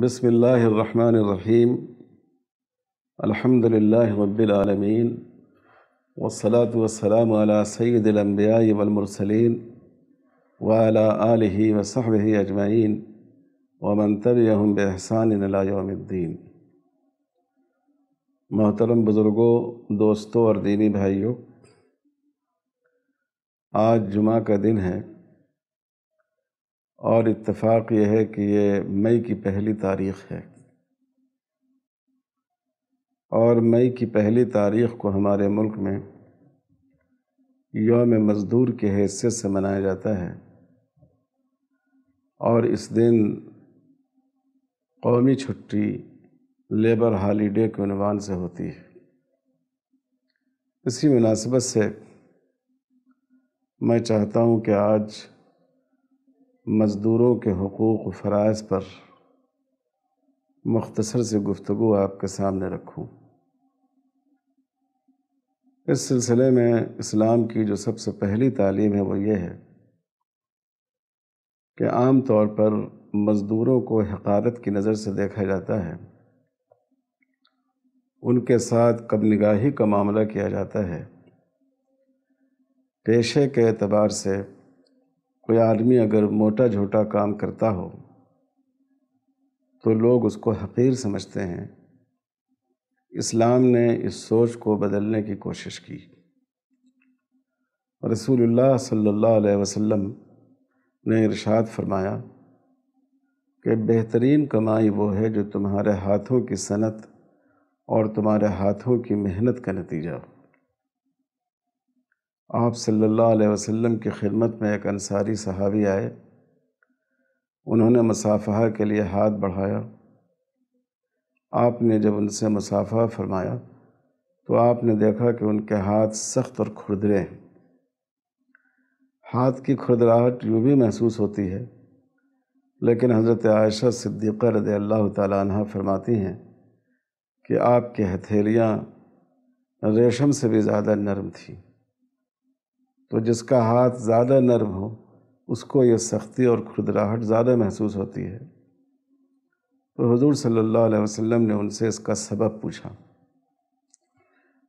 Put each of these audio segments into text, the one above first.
بسم اللہ الرحمن الرحیم الحمد للہ رب العالمین والصلاة والسلام علی سید الانبیاء والمرسلین وعلی آلہ وصحبہ اجمعین ومن تبعہم بإحسان الی یوم الدین۔ محترم بزرگوں، دوستوں اور دینی بھائیوں، آج جمعہ کا دن ہے اور اتفاق یہ ہے کہ یہ مئی کی پہلی تاریخ ہے، اور مئی کی پہلی تاریخ کو ہمارے ملک میں یوم مزدور کی حیثیت سے منایا جاتا ہے، اور اس دن قومی چھٹی لیبر ہالیڈے کے عنوان سے ہوتی ہے۔ اسی مناسبت سے میں چاہتا ہوں کہ آج مزدوروں کے حقوق و فرائض پر مختصر سی گفتگو آپ کے سامنے رکھوں۔ اس سلسلے میں اسلام کی جو سب سے پہلی تعلیم ہے وہ یہ ہے کہ عام طور پر مزدوروں کو حقارت کی نظر سے دیکھا جاتا ہے، ان کے ساتھ کم نگاہی کا معاملہ کیا جاتا ہے۔ پیشے کے اعتبار سے کوئی آدمی اگر موٹا جھوٹا کام کرتا ہو تو لوگ اس کو حقیر سمجھتے ہیں۔ اسلام نے اس سوچ کو بدلنے کی کوشش کی۔ رسول اللہ صلی اللہ علیہ وسلم نے ارشاد فرمایا کہ بہترین کمائی وہ ہے جو تمہارے ہاتھوں کی صنعت اور تمہارے ہاتھوں کی محنت کا نتیجہ ہو۔ آپ صلی اللہ علیہ وسلم کی خدمت میں ایک انصاری صحابی آئے، انہوں نے مصافحہ کے لیے ہاتھ بڑھایا۔ آپ نے جب ان سے مصافحہ فرمایا تو آپ نے دیکھا کہ ان کے ہاتھ سخت اور کھردرے ہیں۔ ہاتھ کی کھردراہٹ یوں بھی محسوس ہوتی ہے، لیکن حضرت عائشہ صدیقہ رضی اللہ تعالیٰ عنہ فرماتی ہیں کہ آپ کی ہتھیلیاں ریشم سے بھی زیادہ نرم تھیں، تو جس کا ہاتھ زیادہ نرم ہو اس کو یہ سختی اور کھردراہٹ زیادہ محسوس ہوتی ہے۔ تو حضور صلی اللہ علیہ وسلم نے ان سے اس کا سبب پوچھا۔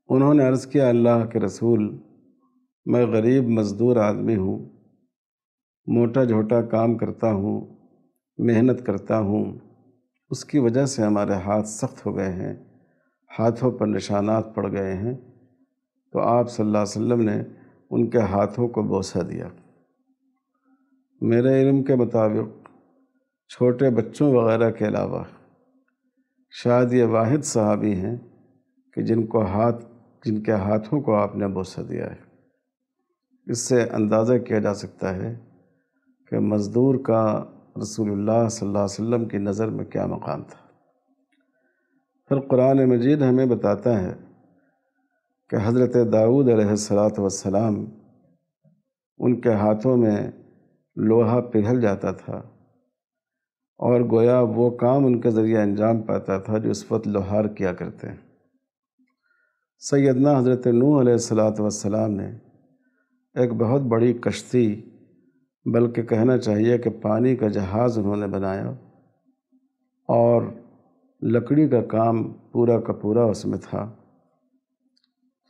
انہوں نے عرض کیا، اللہ کے رسول، میں غریب مزدور آدمی ہوں، موٹا جھوٹا کام کرتا ہوں، محنت کرتا ہوں، اس کی وجہ سے ہمارے ہاتھ سخت ہو گئے ہیں، ہاتھوں پر نشانات پڑ گئے ہیں۔ تو آپ صلی اللہ علیہ وسلم نے ان کے ہاتھوں کو بوسہ دیا۔ میرے علم کے مطابق چھوٹے بچوں وغیرہ کے علاوہ شاید یہ واحد صحابی ہیں کہ جن کے ہاتھوں کو آپ نے بوسہ دیا ہے۔ اس سے اندازہ کیا جا سکتا ہے کہ مزدور کا رسول اللہ صلی اللہ علیہ وسلم کی نظر میں کیا مقام تھا۔ پھر قرآن مجید ہمیں بتاتا ہے کہ حضرت داؤد علیہ السلام ان کے ہاتھوں میں لوہا پگھل جاتا تھا، اور گویا وہ کام ان کے ذریعے انجام پاتا تھا جو اس وقت لوہار کیا کرتے ہیں۔ سیدنا حضرت نوح علیہ السلام نے ایک بہت بڑی کشتی، بلکہ کہنا چاہیے کہ پانی کا جہاز انہوں نے بنایا، اور لکڑی کا کام پورا کا پورا اس میں تھا۔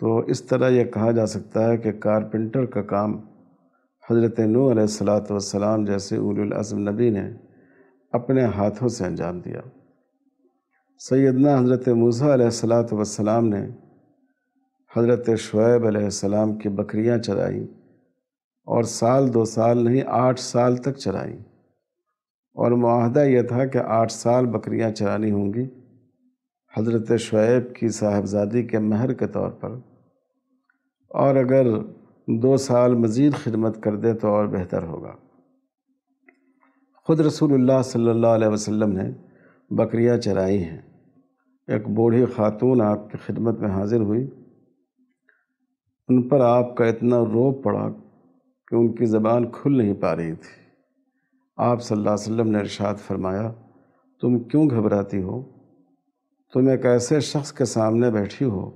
تو اس طرح یہ کہا جا سکتا ہے کہ کارپینٹر کا کام حضرت نوح علیہ السلام جیسے اولو العزم نبی نے اپنے ہاتھوں سے انجام دیا۔ سیدنا حضرت موسیٰ علیہ السلام نے حضرت شعیب علیہ السلام کی بکریاں چرائیں، اور سال 2 سال نہیں 8 سال تک چرائیں، اور معاہدہ یہ تھا کہ 8 سال بکریاں چرانی ہوں گی حضرت شعیب کی صاحبزادی کے مہر کے طور پر، اور اگر 2 سال مزید خدمت کر دے تو اور بہتر ہوگا۔ خود رسول اللہ صلی اللہ علیہ وسلم نے بکریاں چرائی ہیں۔ ایک بوڑھی خاتون آپ کی خدمت میں حاضر ہوئی، ان پر آپ کا اتنا روب پڑا کہ ان کی زبان کھل نہیں پا رہی تھی۔ آپ صلی اللہ علیہ وسلم نے ارشاد فرمایا، تم کیوں گھبراتی ہو؟ تم ایک ایسے شخص کے سامنے بیٹھی ہو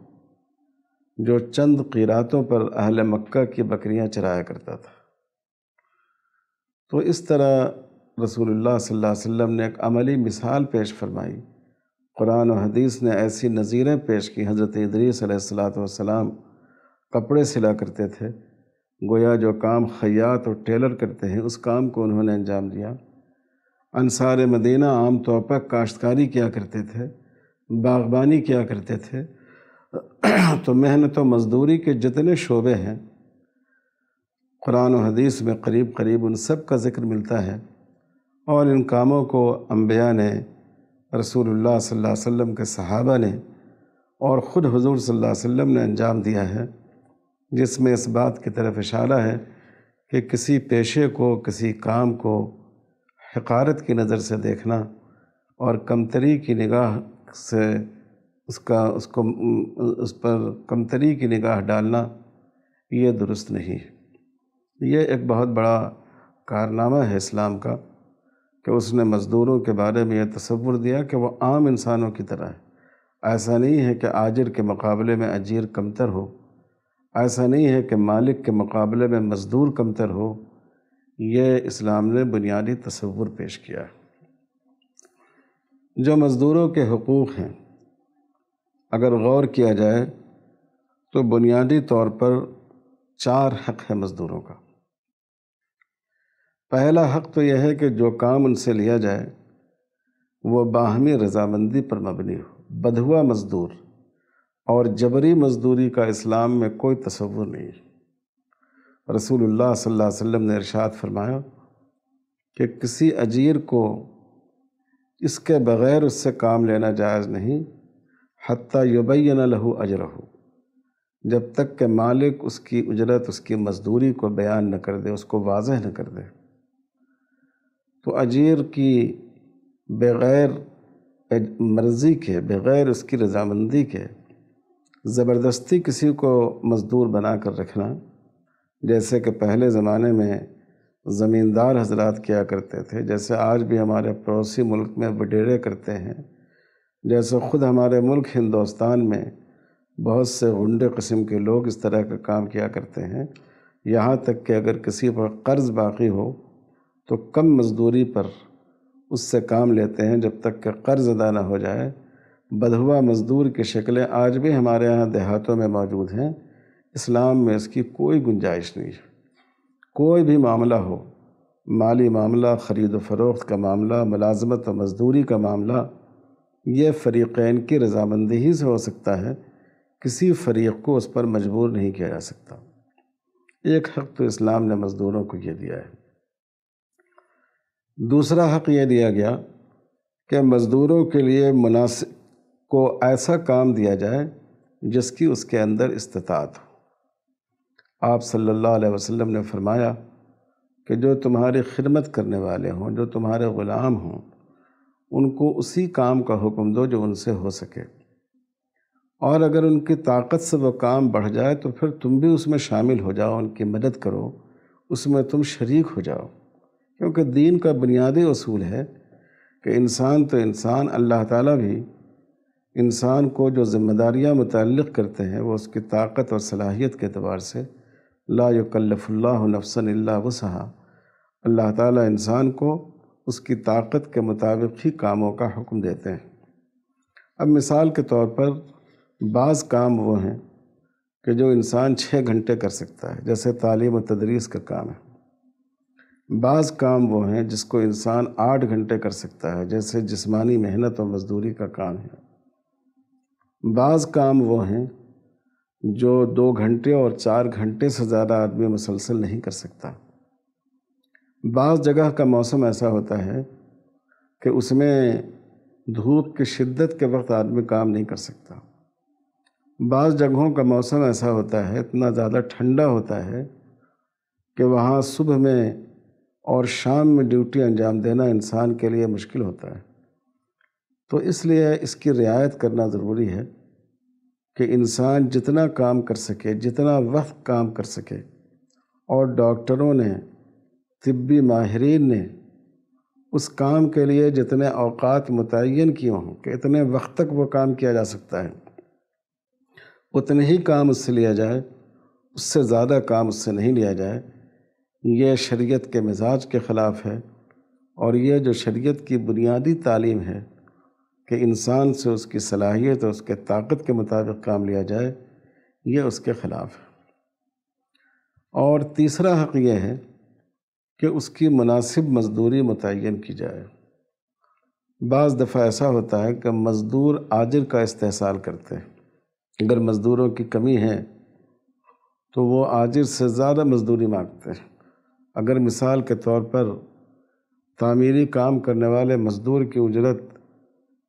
جو چند قیراتوں پر اہل مکہ کی بکریاں چرایا کرتا تھا۔ تو اس طرح رسول اللہ صلی اللہ علیہ وسلم نے ایک عملی مثال پیش فرمائی، قرآن و حدیث نے ایسی نظیریں پیش کی۔ حضرت ادریس علیہ السلام کپڑے سلا کرتے تھے، گویا جو کام خیاط اور ٹیلر کرتے ہیں اس کام کو انہوں نے انجام دیا۔ انصار مدینہ عام طور پر کاشتکاری کیا کرتے تھے، باغبانی کیا کرتے تھے۔ تو محنت و مزدوری کے جتنے شعبے ہیں قرآن و حدیث میں قریب قریب ان سب کا ذکر ملتا ہے، اور ان کاموں کو انبیاء نے، رسول اللہ صلی اللہ علیہ وسلم کے صحابہ نے اور خود حضور صلی اللہ علیہ وسلم نے انجام دیا ہے، جس میں اس بات کی طرف اشارہ ہے کہ کسی پیشے کو، کسی کام کو حقارت کی نظر سے دیکھنا اور کمتری کی نگاہ سے اس پر کمتری کی نگاہ ڈالنا یہ درست نہیں ہے۔ یہ ایک بہت بڑا کارنامہ ہے اسلام کا کہ اس نے مزدوروں کے بارے میں یہ تصور دیا کہ وہ عام انسانوں کی طرح ہے۔ ایسا نہیں ہے کہ آجر کے مقابلے میں اجیر کمتر ہو، ایسا نہیں ہے کہ مالک کے مقابلے میں مزدور کمتر ہو۔ یہ اسلام نے بنیادی تصور پیش کیا ہے۔ جو مزدوروں کے حقوق ہیں، اگر غور کیا جائے تو بنیادی طور پر 4 حق ہے مزدوروں کا۔ پہلا حق تو یہ ہے کہ جو کام ان سے لیا جائے وہ باہمی رضامندی پر مبنی ہو۔ بدہوا مزدور اور جبری مزدوری کا اسلام میں کوئی تصور نہیں ہے۔ رسول اللہ صلی اللہ علیہ وسلم نے ارشاد فرمایا کہ کسی اجیر کو اس کے بغیر اس سے کام لینا جائز نہیں، حتیٰ یبین لہ اجرہ، جب تک کہ مالک اس کی اجرت، اس کی مزدوری کو بیان نہ کر دے، اس کو واضح نہ کر دے۔ تو اجیر کی بغیر مرضی کے، بغیر اس کی رضامندی کے زبردستی کسی کو مزدور بنا کر رکھنا، جیسے کہ پہلے زمانے میں زمیندار حضرات کیا کرتے تھے، جیسے آج بھی ہمارے پڑوسی ملک میں وڈیرے کرتے ہیں، جیسے خود ہمارے ملک ہندوستان میں بہت سے غنڈے قسم کے لوگ اس طرح کا کام کیا کرتے ہیں، یہاں تک کہ اگر کسی پر قرض باقی ہو تو کم مزدوری پر اس سے کام لیتے ہیں جب تک کہ قرض ادا نہ ہو جائے۔ بدہوا مزدور کی شکلیں آج بھی ہمارے یہاں دیہاتوں میں موجود ہیں۔ اسلام میں اس کی کوئی گنجائش نہیں ہے۔ کوئی بھی معاملہ ہو، مالی معاملہ، خرید و فروخت کا معاملہ، ملازمت و مزدوری کا معاملہ، یہ فریقین کی رضامندی ہی سے ہو سکتا ہے، کسی فریق کو اس پر مجبور نہیں کیا جا سکتا۔ ایک حق تو اسلام نے مزدوروں کو یہ دیا ہے۔ دوسرا حق یہ دیا گیا کہ مزدوروں کے لیے مناسب کو ایسا کام دیا جائے جس کی اس کے اندر استطاعت ہو۔ آپ صلی اللہ علیہ وسلم نے فرمایا کہ جو تمہاری خدمت کرنے والے ہوں، جو تمہارے غلام ہوں، ان کو اسی کام کا حکم دو جو ان سے ہو سکے، اور اگر ان کی طاقت سے وہ کام بڑھ جائے تو پھر تم بھی اس میں شامل ہو جاؤ، ان کی مدد کرو، اس میں تم شریک ہو جاؤ، کیونکہ دین کا بنیادی اصول ہے کہ انسان تو انسان، اللہ تعالیٰ بھی انسان کو جو ذمہ داریاں متعلق کرتے ہیں وہ اس کی طاقت اور صلاحیت کے اعتبار سے لا یکلف اللہ نفسا الا وسعہا، اللہ تعالیٰ انسان کو اس کی طاقت کے مطابق ہی کاموں کا حکم دیتے ہیں۔ اب مثال کے طور پر بعض کام وہ ہیں کہ جو انسان 6 گھنٹے کر سکتا ہے، جیسے تعلیم و تدریس کا کام ہے۔ بعض کام وہ ہیں جس کو انسان 8 گھنٹے کر سکتا ہے، جیسے جسمانی محنت و مزدوری کا کام ہے۔ بعض کام وہ ہیں جو 2 گھنٹے اور 4 گھنٹے سے زیادہ آدمی مسلسل نہیں کر سکتا۔ بعض جگہ کا موسم ایسا ہوتا ہے کہ اس میں دھوپ کی شدت کے وقت آدمی کام نہیں کر سکتا۔ بعض جگہوں کا موسم ایسا ہوتا ہے، اتنا زیادہ ٹھنڈا ہوتا ہے کہ وہاں صبح میں اور شام میں ڈیوٹی انجام دینا انسان کے لیے مشکل ہوتا ہے۔ تو اس لیے اس کی رعایت کرنا ضروری ہے کہ انسان جتنا کام کر سکے، جتنا وقت کام کر سکے، اور ڈاکٹروں نے، طبی ماہرین نے اس کام کے لیے جتنے اوقات متعین کیے ہوں کہ اتنے وقت تک وہ کام کیا جا سکتا ہے، اتنے ہی کام اس سے لیا جائے، اس سے زیادہ کام اس سے نہیں لیا جائے۔ یہ شریعت کے مزاج کے خلاف ہے اور یہ جو شریعت کی بنیادی تعلیم ہے کہ انسان سے اس کی صلاحیت اور اس کے طاقت کے مطابق کام لیا جائے، یہ اس کے خلاف ہے۔ اور تیسرا حق یہ ہے کہ اس کی مناسب مزدوری متعین کی جائے۔ بعض دفعہ ایسا ہوتا ہے کہ مزدور آجر کا استحصال کرتے ہیں۔ اگر مزدوروں کی کمی ہے تو وہ آجر سے زیادہ مزدوری مانگتے ہیں۔ اگر مثال کے طور پر تعمیری کام کرنے والے مزدور کی اجرت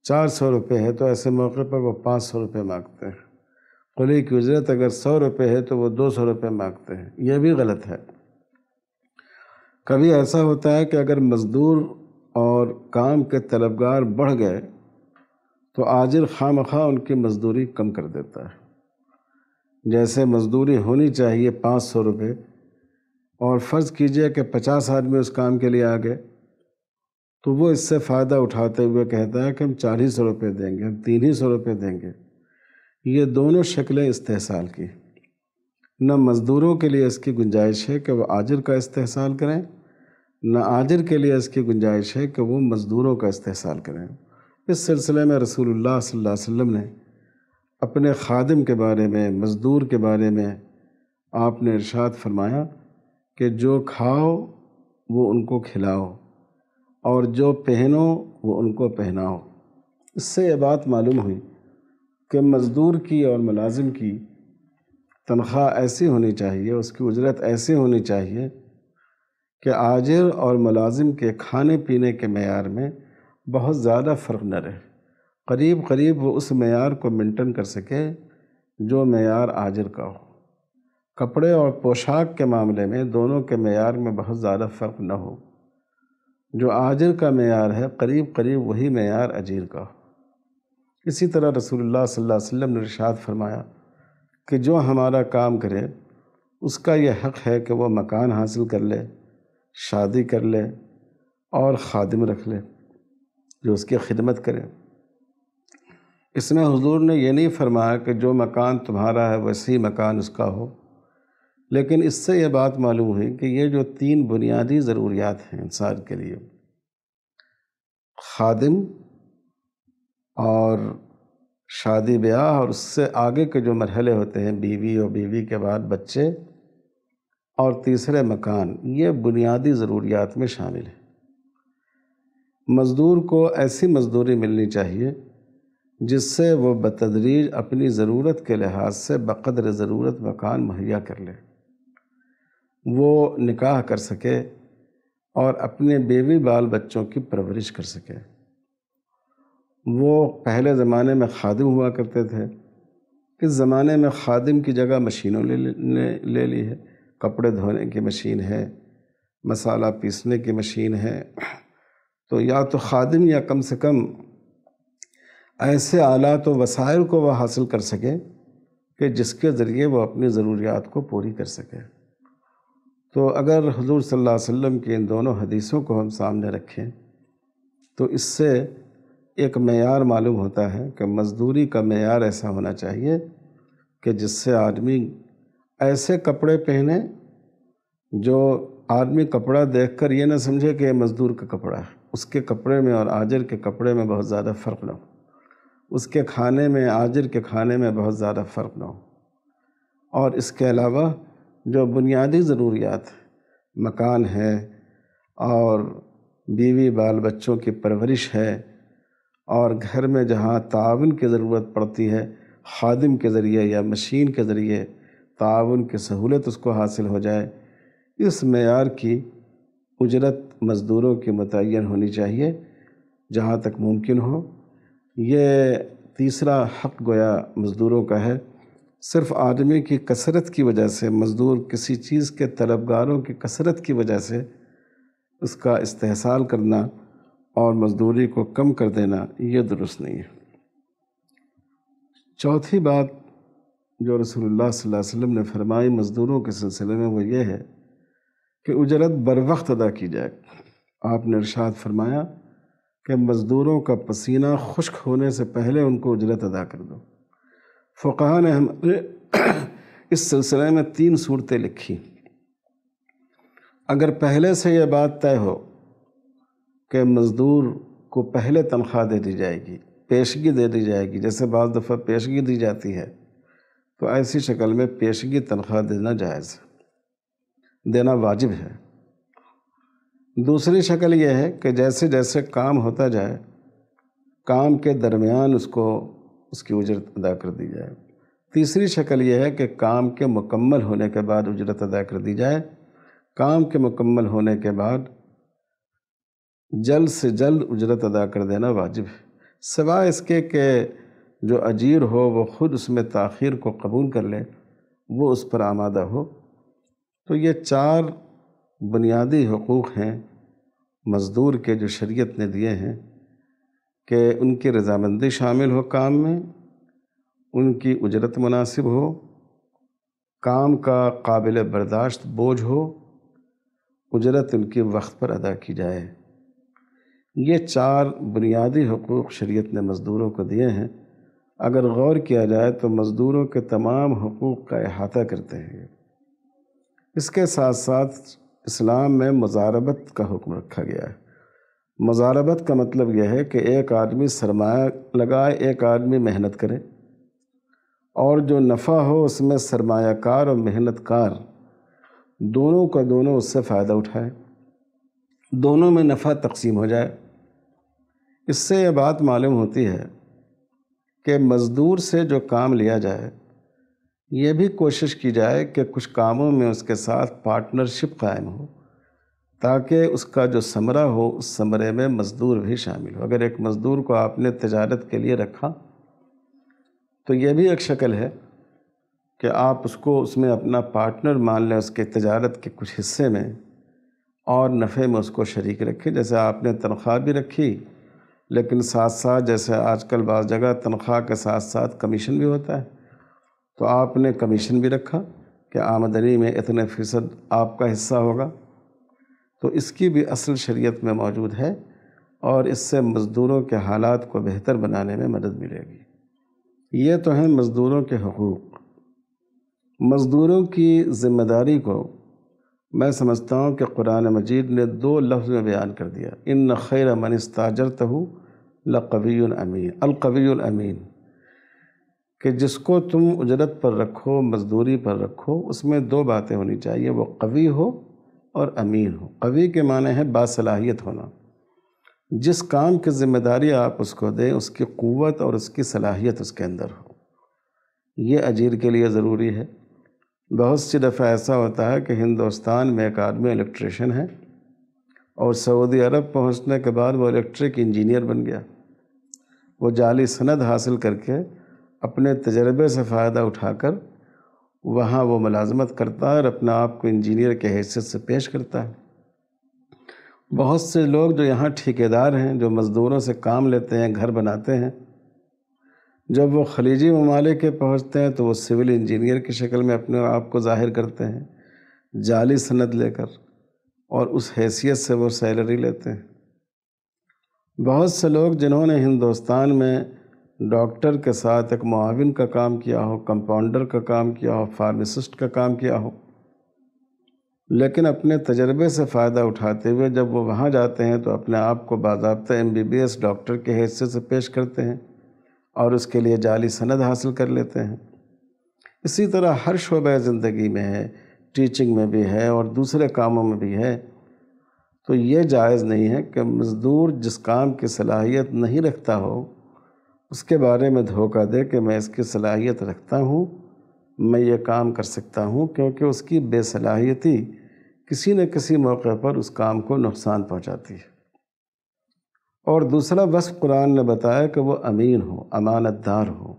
400 روپے ہے تو ایسے موقع پر وہ 500 روپے مانگتے ہیں۔ قلی کی اجرت اگر 100 روپے ہے تو وہ 200 روپے مانگتے ہیں۔ یہ بھی غلط ہے۔ کبھی ایسا ہوتا ہے کہ اگر مزدور اور کام کے طلبگار بڑھ گئے تو آجر خواہ مخواہ ان کی مزدوری کم کر دیتا ہے۔ جیسے مزدوری ہونی چاہیے 500 روپے اور فرض کیجئے کہ 50 آدمی اس کام کے لیے آ گئے تو وہ اس سے فائدہ اٹھاتے ہوئے کہتا ہے کہ ہم 400 روپے دیں گے، ہم 300 روپے دیں گے۔ یہ دونوں شکلیں استحصال کی۔ نہ مزدوروں کے لیے اس کی گنجائش ہے کہ وہ آجر کا استحصال کریں، نہ آجر کے لیے اس کی گنجائش ہے کہ وہ مزدوروں کا استحصال کریں۔ اس سلسلے میں رسول اللہ صلی اللہ علیہ وسلم نے اپنے خادم کے بارے میں، مزدور کے بارے میں آپ نے ارشاد فرمایا کہ جو کھاؤ وہ ان کو کھلاؤ اور جو پہنو وہ ان کو پہناؤ۔ اس سے یہ بات معلوم ہوئی کہ مزدور کی اور ملازم کی تنخواہ ایسی ہونی چاہیے، اس کی اجرت ایسی ہونی چاہیے کہ آجر اور ملازم کے کھانے پینے کے معیار میں بہت زیادہ فرق نہ رہے، قریب قریب وہ اس معیار کو مینٹین کر سکے جو معیار آجر کا ہو۔ کپڑے اور پوشاک کے معاملے میں دونوں کے معیار میں بہت زیادہ فرق نہ ہو۔ جو آجر کا معیار ہے قریب قریب وہی معیار اجیر کا ہو۔ اسی طرح رسول اللہ صلی اللہ علیہ وسلم نے ارشاد فرمایا کہ جو ہمارا کام کرے اس کا یہ حق ہے کہ وہ مکان حاصل کر لے، شادی کر لے اور خادم رکھ لے جو اس کی خدمت کرے۔ اس میں حضور نے یہ نہیں فرمایا کہ جو مکان تمہارا ہے ویسی مکان اس کا ہو، لیکن اس سے یہ بات معلوم ہوئی کہ یہ جو 3 بنیادی ضروریات ہیں انسان کے لیے، خادم اور شادی بیاہ اور اس سے آگے کے جو مرحلے ہوتے ہیں، بیوی اور بیوی کے بعد بچے اور تیسرے مکان، یہ بنیادی ضروریات میں شامل ہے۔ مزدور کو ایسی مزدوری ملنی چاہیے جس سے وہ بتدریج اپنی ضرورت کے لحاظ سے بقدر ضرورت مکان مہیا کر لے، وہ نکاح کر سکے اور اپنے بیوی بال بچوں کی پرورش کر سکے۔ وہ پہلے زمانے میں خادم ہوا کرتے تھے، اس زمانے میں خادم کی جگہ مشینوں نے لے لی ہے۔ کپڑے دھونے کی مشین ہے، مسالہ پیسنے کی مشین ہے، تو یا تو خادم یا کم سے کم ایسے آلات و وسائل کو وہ حاصل کر سکے کہ جس کے ذریعے وہ اپنی ضروریات کو پوری کر سکے۔ تو اگر حضور صلی اللہ علیہ وسلم کی ان دونوں حدیثوں کو ہم سامنے رکھیں تو اس سے ایک معیار معلوم ہوتا ہے کہ مزدوری کا معیار ایسا ہونا چاہیے کہ جس سے آدمی ایسے کپڑے پہنے جو آدمی کپڑا دیکھ کر یہ نہ سمجھے کہ یہ مزدور کا کپڑا ہے، اس کے کپڑے میں اور آجر کے کپڑے میں بہت زیادہ فرق نہ ہو، اس کے کھانے میں آجر کے کھانے میں بہت زیادہ فرق نہ ہو۔ اور اس کے علاوہ جو بنیادی ضروریات مکان ہے اور بیوی بال بچوں کی پرورش ہے اور گھر میں جہاں تعاون کی ضرورت پڑتی ہے، خادم کے ذریعے یا مشین کے ذریعے تعاون کی سہولت اس کو حاصل ہو جائے، اس معیار کی اجرت مزدوروں کی متعین ہونی چاہیے جہاں تک ممکن ہو۔ یہ تیسرا حق گویا مزدوروں کا ہے۔ صرف آدمی کی کثرت کی وجہ سے، مزدور کسی چیز کے طلبگاروں کی کثرت کی وجہ سے اس کا استحصال کرنا اور مزدوری کو کم کر دینا یہ درست نہیں ہے۔ چوتھی بات جو رسول اللہ صلی اللہ علیہ وسلم نے فرمائی مزدوروں کے سلسلے میں وہ یہ ہے کہ اجرت بر وقت ادا کی جائے۔ آپ نے ارشاد فرمایا کہ مزدوروں کا پسینہ خشک ہونے سے پہلے ان کو اجرت ادا کر دو۔ فقہاء نے ہمارے اس سلسلے میں 3 صورتیں لکھی۔ اگر پہلے سے یہ بات طے ہو کہ مزدور کو پہلے تنخواہ دے دی جائے گی، پیشگی دے دی جائے گی، جیسے بعض دفعہ پیشگی دی جاتی ہے، تو ایسی شکل میں پیشگی تنخواہ دینا جائز ہے، دینا واجب ہے۔ دوسری شکل یہ ہے کہ جیسے جیسے کام ہوتا جائے، کام کے درمیان اس کی اجرت ادا کر دی جائے۔ تیسری شکل یہ ہے کہ کام کے مکمل ہونے کے بعد اجرت ادا کر دی جائے۔ کام کے مکمل ہونے کے بعد جلد سے جلد اجرت ادا کر دینا واجب ہے، سوائے اس کے کہ جو اجیر ہو وہ خود اس میں تاخیر کو قبول کر لے، وہ اس پر آمادہ ہو۔ تو یہ 4 بنیادی حقوق ہیں مزدور کے جو شریعت نے دیے ہیں، کہ ان کی رضامندی شامل ہو، کام میں ان کی اجرت مناسب ہو، کام کا قابل برداشت بوجھ ہو، اجرت ان کی وقت پر ادا کی جائے۔ یہ 4 بنیادی حقوق شریعت نے مزدوروں کو دیے ہیں۔ اگر غور کیا جائے تو مزدوروں کے تمام حقوق کا احاطہ کرتے ہیں۔ اس کے ساتھ ساتھ اسلام میں مضاربت کا حکم رکھا گیا ہے۔ مضاربت کا مطلب یہ ہے کہ ایک آدمی سرمایہ لگائے، ایک آدمی محنت کرے، اور جو نفع ہو اس میں سرمایہ کار اور محنت کار دونوں کا دونوں اس سے فائدہ اٹھائے، دونوں میں نفع تقسیم ہو جائے۔ اس سے یہ بات معلوم ہوتی ہے کہ مزدور سے جو کام لیا جائے، یہ بھی کوشش کی جائے کہ کچھ کاموں میں اس کے ساتھ پارٹنرشپ قائم ہو، تاکہ اس کا جو ثمرہ ہو اس ثمرے میں مزدور بھی شامل ہو۔ اگر ایک مزدور کو آپ نے تجارت کے لیے رکھا تو یہ بھی ایک شکل ہے کہ آپ اس میں اپنا پارٹنر مان لیں، اس کے تجارت کے کچھ حصے میں، اور نفع میں اس کو شریک رکھیں۔ جیسے آپ نے تنخواہ بھی رکھی، لیکن ساتھ ساتھ جیسے آج کل بعض جگہ تنخواہ کے ساتھ ساتھ کمیشن بھی ہوتا ہے، تو آپ نے کمیشن بھی رکھا کہ آمدنی میں اتنے فیصد آپ کا حصہ ہوگا۔ تو اس کی بھی اصل شریعت میں موجود ہے، اور اس سے مزدوروں کے حالات کو بہتر بنانے میں مدد ملے گی۔ یہ تو ہیں مزدوروں کے حقوق۔ مزدوروں کی ذمہ داری کو میں سمجھتا ہوں کہ قرآن مجید نے 2 لفظ میں بیان کر دیا، ان خیر من استاجرتہ لقوی امین، القوی الامین، کہ جس کو تم اجرت پر رکھو، مزدوری پر رکھو، اس میں 2 باتیں ہونی چاہیے، وہ قوی ہو اور امین ہو۔ قوی کے معنی ہے باصلاحیت ہونا، جس کام کی ذمہ داری آپ اس کو دیں اس کی قوت اور اس کی صلاحیت اس کے اندر ہو، یہ اجیر کے لیے ضروری ہے۔ بہت سی دفعہ ایسا ہوتا ہے کہ ہندوستان میں ایک آدمی الیکٹریشین ہے، اور سعودی عرب پہنچنے کے بعد وہ الیکٹرک انجینئر بن گیا۔ وہ جعلی سند حاصل کر کے اپنے تجربے سے فائدہ اٹھا کر وہاں وہ ملازمت کرتا ہے اور اپنا آپ کو انجینئر کے حیثیت سے پیش کرتا ہے۔ بہت سے لوگ جو یہاں ٹھیکیدار ہیں، جو مزدوروں سے کام لیتے ہیں، گھر بناتے ہیں، جب وہ خلیجی ممالک کے پہنچتے ہیں تو وہ سول انجینئر کی شکل میں اپنے آپ کو ظاہر کرتے ہیں، جعلی سند لے کر، اور اس حیثیت سے وہ سیلری لیتے ہیں۔ بہت سے لوگ جنہوں نے ہندوستان میں ڈاکٹر کے ساتھ ایک معاون کا کام کیا ہو، کمپاؤنڈر کا کام کیا ہو، فارماسسٹ کا کام کیا ہو، لیکن اپنے تجربے سے فائدہ اٹھاتے ہوئے جب وہ وہاں جاتے ہیں تو اپنے آپ کو باضابطہ MBBS ڈاکٹر کے حیثیت سے پیش کرتے ہیں اور اس کے لیے جعلی سند حاصل کر لیتے ہیں۔ اسی طرح ہر شعبہ زندگی میں ہے، ٹیچنگ میں بھی ہے اور دوسرے کاموں میں بھی ہے۔ تو یہ جائز نہیں ہے کہ مزدور جس کام کی صلاحیت نہیں رکھتا ہو اس کے بارے میں دھوکہ دے کہ میں اس کی صلاحیت رکھتا ہوں، میں یہ کام کر سکتا ہوں، کیونکہ اس کی بے صلاحیتی کسی نہ کسی موقع پر اس کام کو نقصان پہنچاتی ہے۔ اور دوسرا وصف قرآن نے بتایا کہ وہ امین ہو، امانت دار ہو۔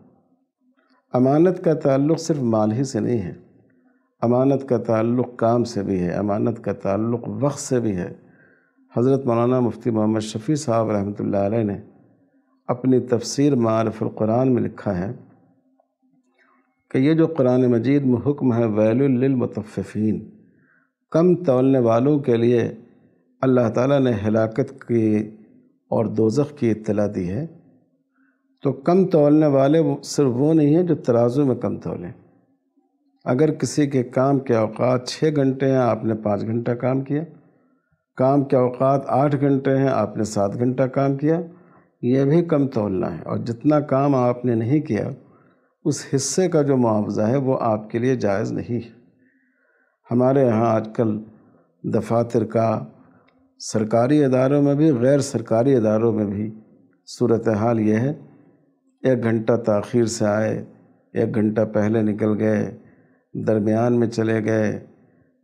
امانت کا تعلق صرف مال ہی سے نہیں ہے، امانت کا تعلق کام سے بھی ہے، امانت کا تعلق وقت سے بھی ہے۔ حضرت مولانا مفتی محمد شفیع صاحب رحمۃ اللہ علیہ نے اپنی تفسیر معارف القرآن میں لکھا ہے کہ یہ جو قرآن مجید میں حکم ہے ویل للمطففین، کم تولنے والوں کے لیے اللہ تعالیٰ نے ہلاکت کی اور دوزخ کی اطلاع دی ہے، تو کم تولنے والے صرف وہ نہیں ہیں جو ترازو میں کم تولیں۔ اگر کسی کے کام کے اوقات 6 گھنٹے ہیں، آپ نے 5 گھنٹہ کام کیا کام کے اوقات 8 گھنٹے ہیں، آپ نے 7 گھنٹہ کام کیا، یہ بھی کم تولنا ہے، اور جتنا کام آپ نے نہیں کیا اس حصے کا جو معاوضہ ہے وہ آپ کے لیے جائز نہیں ہے۔ ہمارے ہاں آج کل دفاتر کا، سرکاری اداروں میں بھی غیر سرکاری اداروں میں بھی صورتحال یہ ہے، 1 گھنٹہ تاخیر سے آئے، 1 گھنٹہ پہلے نکل گئے، درمیان میں چلے گئے،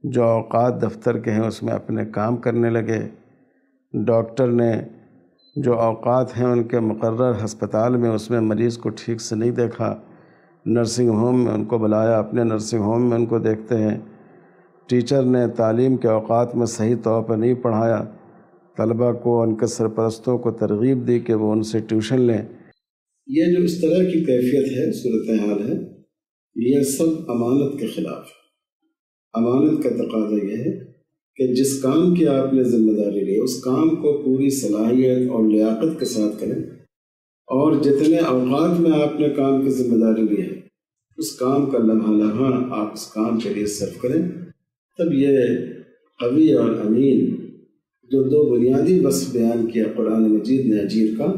جو اوقات دفتر کے ہیں اس میں اپنے کام کرنے لگے، ڈاکٹر نے جو اوقات ہیں ان کے مقرر ہسپتال میں اس میں مریض کو ٹھیک سے نہیں دیکھا، نرسنگ ہوم میں ان کو بلایا، اپنے نرسنگ ہوم میں ان کو دیکھتے ہیں، ٹیچر نے تعلیم کے اوقات میں صحیح طور پر نہیں پڑھایا، طلبہ کو، ان کے سرپرستوں کو ترغیب دی کہ وہ ان سے ٹیوشن لیں۔ یہ جو اس طرح کی کیفیت ہے، صورتحال ہے، یہ سب امانت کے خلاف ہے۔ امانت کا تقاضا یہ ہے کہ جس کام کی آپ نے ذمہ داری لی اس کام کو پوری صلاحیت اور لیاقت کے ساتھ کریں، اور جتنے اوقات میں آپ نے کام کی ذمہ داری لی ہے اس کام کا لمحہ لمحہ آپ اس کام کے لیے صرف کریں، تب یہ قوی اور امین جو 2 بنیادی وصف بیان کیا قرآن مجید نے اجیر کا،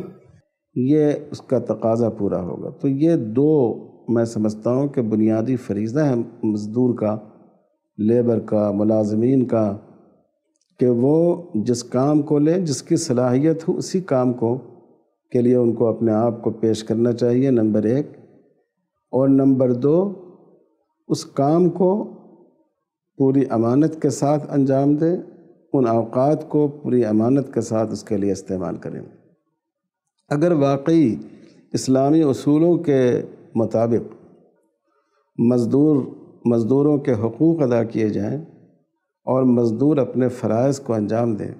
یہ اس کا تقاضا پورا ہوگا۔ تو یہ 2 میں سمجھتا ہوں کہ بنیادی فریضہ ہے مزدور کا، لیبر کا، ملازمین کا، کہ وہ جس کام کو لیں، جس کی صلاحیت ہو اسی کام کو کے لیے ان کو اپنے آپ کو پیش کرنا چاہیے، نمبر 1، اور نمبر 2 اس کام کو پوری امانت کے ساتھ انجام دیں، ان اوقات کو پوری امانت کے ساتھ اس کے لیے استعمال کریں۔ اگر واقعی اسلامی اصولوں کے مطابق مزدوروں کے حقوق ادا کیے جائیں اور مزدور اپنے فرائض کو انجام دیں،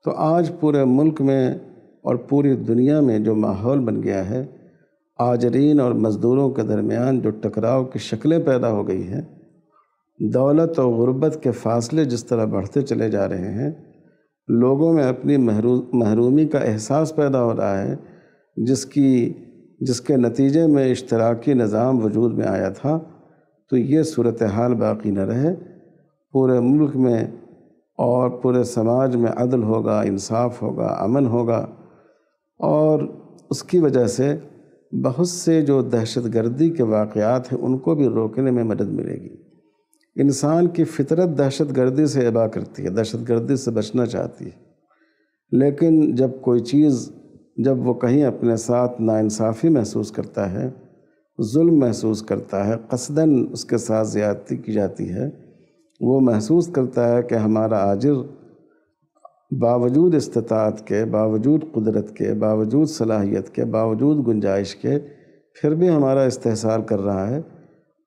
تو آج پورے ملک میں اور پوری دنیا میں جو ماحول بن گیا ہے، آجرین اور مزدوروں کے درمیان جو ٹکراؤ کی شکلیں پیدا ہو گئی ہیں، دولت اور غربت کے فاصلے جس طرح بڑھتے چلے جا رہے ہیں، لوگوں میں اپنی محرومی کا احساس پیدا ہو رہا ہے، جس کے نتیجے میں اشتراکی نظام وجود میں آیا تھا، تو یہ صورتحال باقی نہ رہے، پورے ملک میں اور پورے سماج میں عدل ہوگا، انصاف ہوگا، امن ہوگا، اور اس کی وجہ سے بہت سے جو دہشت گردی کے واقعات ہیں ان کو بھی روکنے میں مدد ملے گی۔ انسان کی فطرت دہشت گردی سے ابا کرتی ہے، دہشت گردی سے بچنا چاہتی ہے، لیکن جب وہ کہیں اپنے ساتھ ناانصافی محسوس کرتا ہے، ظلم محسوس کرتا ہے، قصداً اس کے ساتھ زیادتی کی جاتی ہے، وہ محسوس کرتا ہے کہ ہمارا آجر باوجود استطاعت کے، باوجود قدرت کے، باوجود صلاحیت کے، باوجود گنجائش کے پھر بھی ہمارا استحصال کر رہا ہے،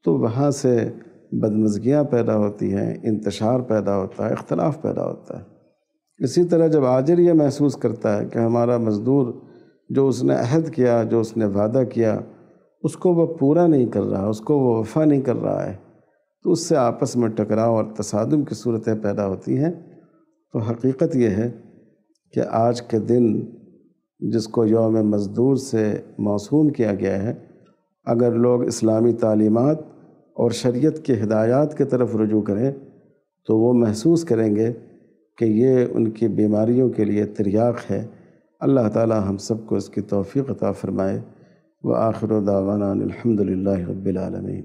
تو وہاں سے بدمزگیاں پیدا ہوتی ہیں، انتشار پیدا ہوتا ہے، اختلاف پیدا ہوتا ہے۔ اسی طرح جب آجر یہ محسوس کرتا ہے کہ ہمارا مزدور جو اس نے عہد کیا، جو اس نے وعدہ کیا، اس کو وہ پورا نہیں کر رہا، اس کو وہ وفا نہیں کر رہا ہے، تو اس سے آپس میں ٹکراؤ اور تصادم کی صورتیں پیدا ہوتی ہیں۔ تو حقیقت یہ ہے کہ آج کے دن جس کو یوم مزدور سے موسوم کیا گیا ہے، اگر لوگ اسلامی تعلیمات اور شریعت کی ہدایات کی طرف رجوع کریں تو وہ محسوس کریں گے کہ یہ ان کی بیماریوں کے لیے تریاق ہے۔ اللہ تعالی ہم سب کو اس کی توفیق عطا فرمائے۔ وآخر دعوانا الحمد للہ رب العالمین۔